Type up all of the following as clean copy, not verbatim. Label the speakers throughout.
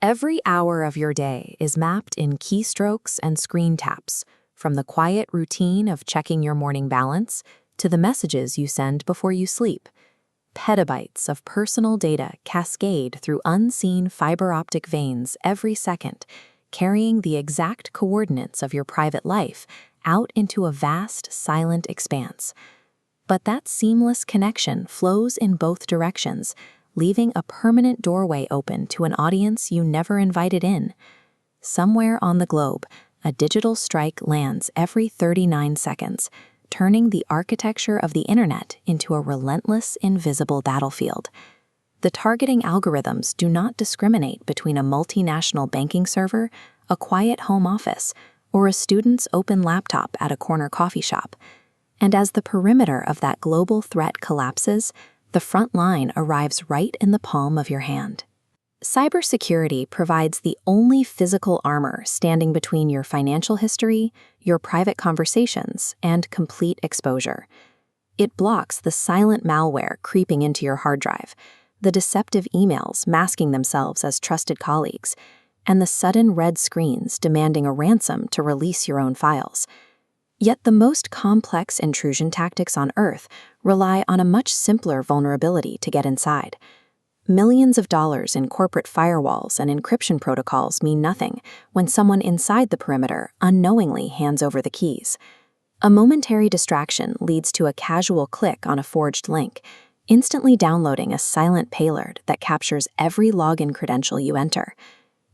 Speaker 1: Every hour of your day is mapped in keystrokes and screen taps, from the quiet routine of checking your morning balance to the messages you send before you sleep. Petabytes of personal data cascade through unseen fiber optic veins every second, carrying the exact coordinates of your private life out into a vast, silent expanse. But that seamless connection flows in both directions, leaving a permanent doorway open to an audience you never invited in. Somewhere on the globe, a digital strike lands every 39 seconds, turning the architecture of the internet into a relentless, invisible battlefield. The targeting algorithms do not discriminate between a multinational banking server, a quiet home office, or a student's open laptop at a corner coffee shop. And as the perimeter of that global threat collapses, the front line arrives right in the palm of your hand. Cybersecurity provides the only physical armor standing between your financial history, your private conversations, and complete exposure. It blocks the silent malware creeping into your hard drive, the deceptive emails masking themselves as trusted colleagues, and the sudden red screens demanding a ransom to release your own files. Yet the most complex intrusion tactics on Earth rely on a much simpler vulnerability to get inside. Millions of dollars in corporate firewalls and encryption protocols mean nothing when someone inside the perimeter unknowingly hands over the keys. A momentary distraction leads to a casual click on a forged link, instantly downloading a silent payload that captures every login credential you enter.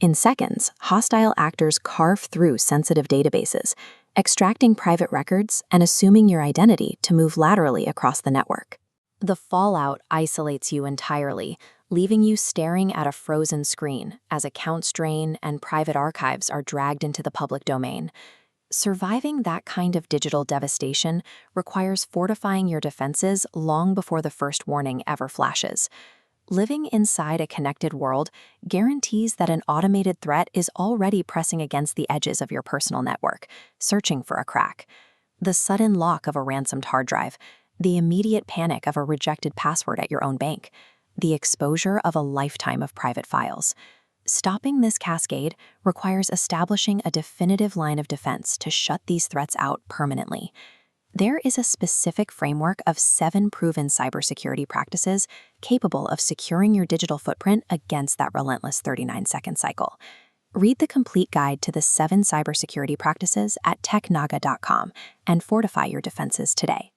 Speaker 1: In seconds, hostile actors carve through sensitive databases, extracting private records and assuming your identity to move laterally across the network. The fallout isolates you entirely, leaving you staring at a frozen screen as accounts drain and private archives are dragged into the public domain. Surviving that kind of digital devastation requires fortifying your defenses long before the first warning ever flashes. Living inside a connected world guarantees that an automated threat is already pressing against the edges of your personal network, searching for a crack. The sudden lock of a ransomed hard drive, the immediate panic of a rejected password at your own bank, the exposure of a lifetime of private files. Stopping this cascade requires establishing a definitive line of defense to shut these threats out permanently. There is a specific framework of 7 proven cybersecurity practices capable of securing your digital footprint against that relentless 39-second cycle. Read the complete guide to the 7 cybersecurity practices at technaga.com and fortify your defenses today.